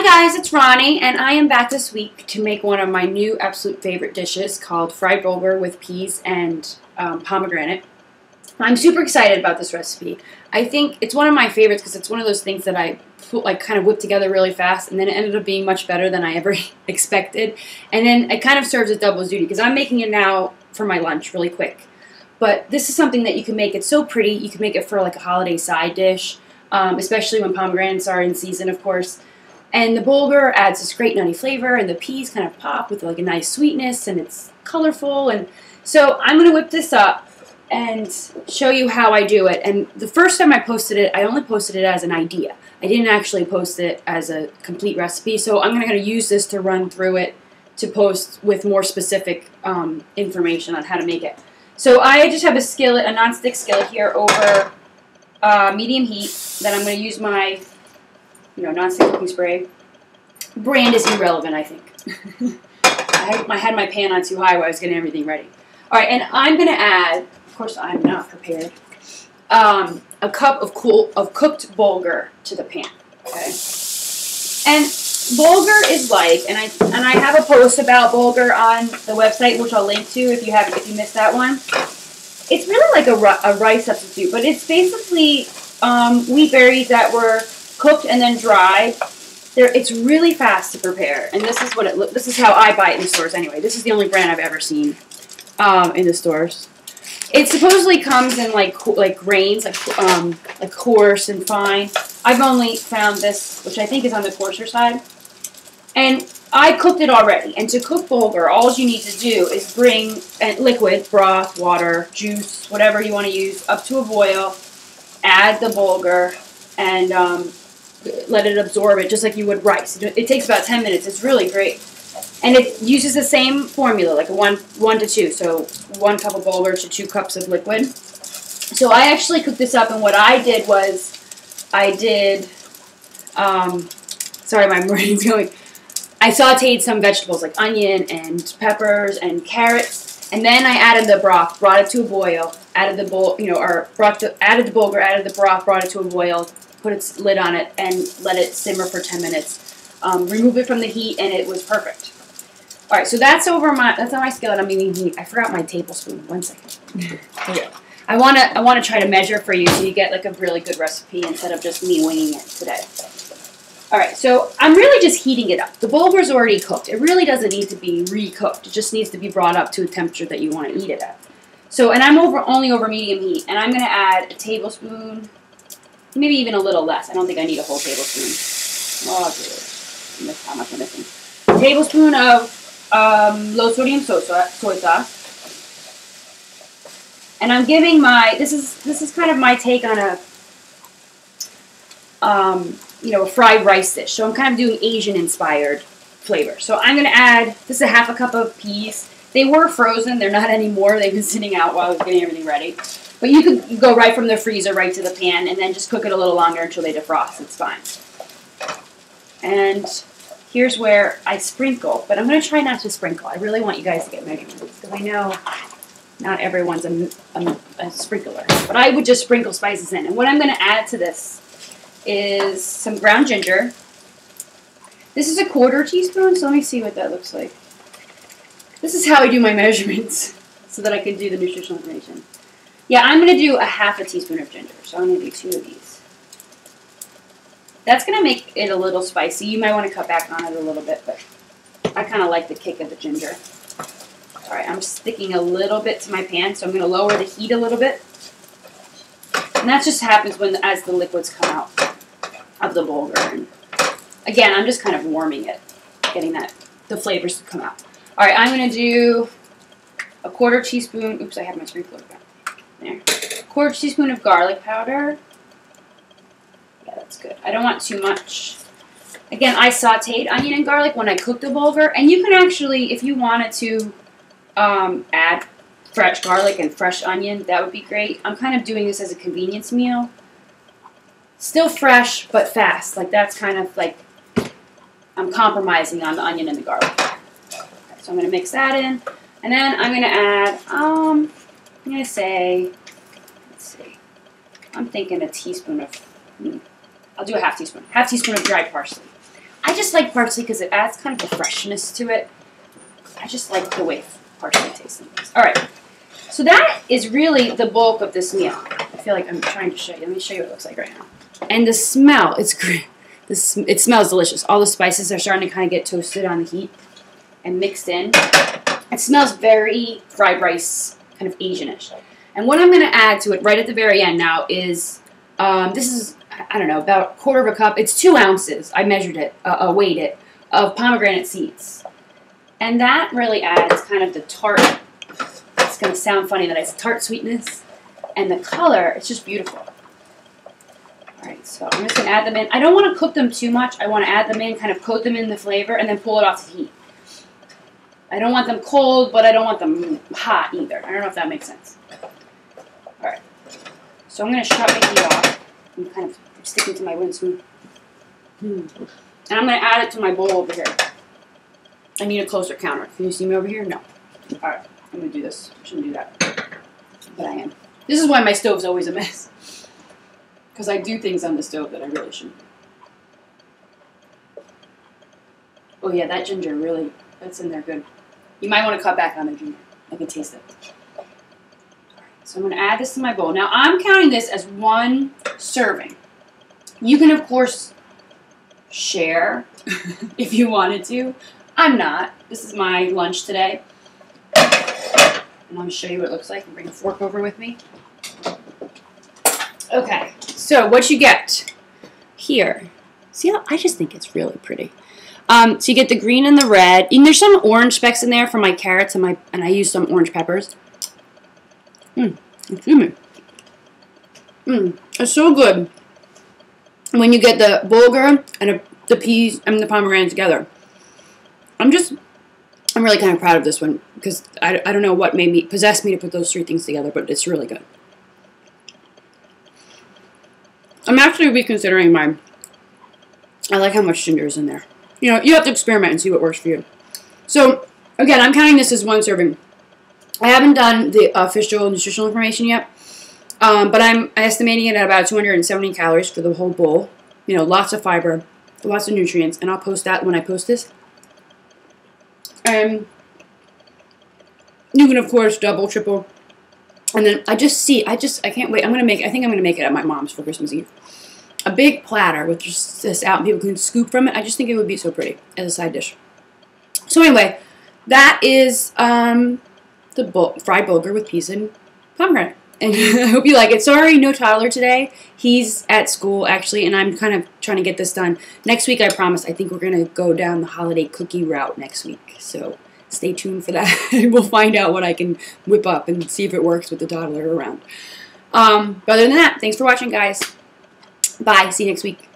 Hi guys, it's Ronnie, and I am back this week to make one of my new absolute favorite dishes called fried bulgur with peas and pomegranate. I'm super excited about this recipe. I think it's one of my favorites because it's one of those things that I kind of whipped together really fast, and then it ended up being much better than I ever expected. And then it kind of serves as double duty because I'm making it now for my lunch really quick. But this is something that you can make. It's so pretty. You can make it for like a holiday side dish, especially when pomegranates are in season, of course. And the bulgur adds this great nutty flavor, and the peas kind of pop with like a nice sweetness, and it's colorful. And so I'm going to whip this up and show you how I do it. And the first time I posted it, I only posted it as an idea. I didn't actually post it as a complete recipe, so I'm going to use this to run through it to post with more specific information on how to make it. So I just have a skillet, a non-stick skillet here over medium heat. Then I'm going to use my non-stick cooking spray. Brand is irrelevant, I think. I had my pan on too high while I was getting everything ready. All right, and I'm going to add, of course I'm not prepared, a cup of cooked bulgur to the pan. Okay, and bulgur is like, and I have a post about bulgur on the website, which I'll link to if you missed that one. It's really like a rice substitute, but it's basically wheat berries that were cooked and then dried. It's really fast to prepare, and this is what this is how I buy it in the stores anyway. This is the only brand I've ever seen in the stores. It supposedly comes in like grains, like coarse and fine. I've only found this, which I think is on the coarser side. And I cooked it already. And to cook bulgur, all you need to do is bring liquid, broth, water, juice, whatever you want to use, up to a boil. Add the bulgur and let it absorb it, just like you would rice. It takes about 10 minutes. It's really great. And it uses the same formula, like a 1 to 2. So 1 cup of bulgur to 2 cups of liquid. So I actually cooked this up, and what I did was, sorry, my brain's going. I sauteed some vegetables like onion and peppers and carrots, and then I added the broth, brought it to a boil, added the added the bulgur, added the broth, brought it to a boil, put its lid on it, and let it simmer for 10 minutes. Remove it from the heat, and it was perfect. All right, so that's on my skillet. I'm using heat. I forgot my tablespoon. 1 second. Okay. I wanna try to measure for you so you get like a really good recipe instead of just me winging it today. All right, so I'm really just heating it up. The bulgur's already cooked. It really doesn't need to be re-cooked. It just needs to be brought up to a temperature that you want to eat it at. So, and I'm only over medium heat, and I'm going to add a tablespoon, maybe even a little less. I don't think I need a whole tablespoon. Oh, dude. How much I'm missing. A tablespoon of low-sodium soy sauce. And I'm giving this is kind of my take on a fried rice dish. So I'm kind of doing Asian-inspired flavor. So I'm going to add, this is a half a cup of peas. They were frozen. They're not anymore. They've been sitting out while I was getting everything ready. But you could go right from the freezer right to the pan and then just cook it a little longer until they defrost. It's fine. And here's where I sprinkle. But I'm going to try not to sprinkle. I really want you guys to get measurements because I know not everyone's a sprinkler. But I would just sprinkle spices in. And what I'm going to add to this is some ground ginger. This is a 1/4 teaspoon, so let me see what that looks like. This is how I do my measurements so that I can do the nutritional information. Yeah, I'm going to do a ½ teaspoon of ginger, so I'm going to do 2 of these. That's going to make it a little spicy. You might want to cut back on it a little bit, but I kind of like the kick of the ginger. All right, I'm sticking a little bit to my pan, so I'm going to lower the heat a little bit. And that just happens as the liquids come out of the bulgur. And again, I'm just kind of warming it, getting the flavors to come out. All right, I'm going to do a 1/4 teaspoon. Oops, I have my sprinkler back there. 1/4 teaspoon of garlic powder. Yeah, that's good. I don't want too much. Again, I sauteed onion and garlic when I cooked the bulgur, and you can actually, if you wanted to, add fresh garlic and fresh onion. That would be great. I'm kind of doing this as a convenience meal. Still fresh, but fast. Like that's kind of like I'm compromising on the onion and the garlic. Okay, so I'm going to mix that in. And then I'm going to add, I'm going to say, let's see, I'm thinking a teaspoon of, I'll do a ½ teaspoon. ½ teaspoon of dried parsley. I I just like parsley because it adds kind of a freshness to it. I just like the way parsley tastes. All right. So that is really the bulk of this meal. I feel like I'm trying to show you. Let me show you what it looks like right now. And the smell, it's great. It smells delicious. All the spices are starting to kind of get toasted on the heat and mixed in. It smells very fried rice, kind of Asian-ish. And what I'm going to add to it right at the very end now is, this is, I don't know, about 1/4 cup. It's 2 ounces. I measured it, weighed it, of pomegranate seeds. And that really adds kind of the tart. It's going to sound funny that it's tart sweetness. And the color, it's just beautiful. Alright, so I'm just going to add them in. I don't want to cook them too much. I want to add them in, kind of coat them in the flavor, and then pull it off the heat. I don't want them cold, but I don't want them hot either. I don't know if that makes sense. Alright, so I'm going to shut my heat off. I'm kind of sticking to my wooden spoon. And I'm going to add it to my bowl over here. I need a closer counter. Can you see me over here? No. Alright, I'm going to do this. I shouldn't do that. But I am. This is why my stove's always a mess. Because I do things on the stove that I really shouldn't. Oh yeah, that ginger really, that's in there good. You might want to cut back on the ginger. I can taste it. Alright, so I'm going to add this to my bowl. Now I'm counting this as 1 serving. You can of course share if you wanted to. I'm not. This is my lunch today. And I'm going to show you what it looks like and bring a fork over with me. Okay, so what you get here. See how I just think it's really pretty. So you get the green and the red. And there's some orange specks in there for my carrots and I use some orange peppers. Excuse me. It's so good when you get the bulgur and the peas and the pomegranate together. I'm really kind of proud of this one because I don't know what possessed me to put those 3 things together, but it's really good. I'm actually reconsidering mine. I like how much ginger is in there. You know, you have to experiment and see what works for you. So, again, I'm counting this as 1 serving. I haven't done the official nutritional information yet, but I'm estimating it at about 270 calories for the whole bowl. You know, lots of fiber, lots of nutrients, and I'll post that when I post this. You can, of course, double, triple. And then I can't wait. I think I'm going to make it at my mom's for Christmas Eve. A big platter with just this out and people can scoop from it. I just think it would be so pretty as a side dish. So anyway, that is the fried bulgur with peas and pomegranate. And I hope you like it. Sorry, no toddler today. He's at school, actually, and I'm kind of trying to get this done. Next week, I promise, I think we're going to go down the holiday cookie route next week. So stay tuned for that. We'll find out what I can whip up and see if it works with the toddler around. But other than that, thanks for watching, guys. Bye. See you next week.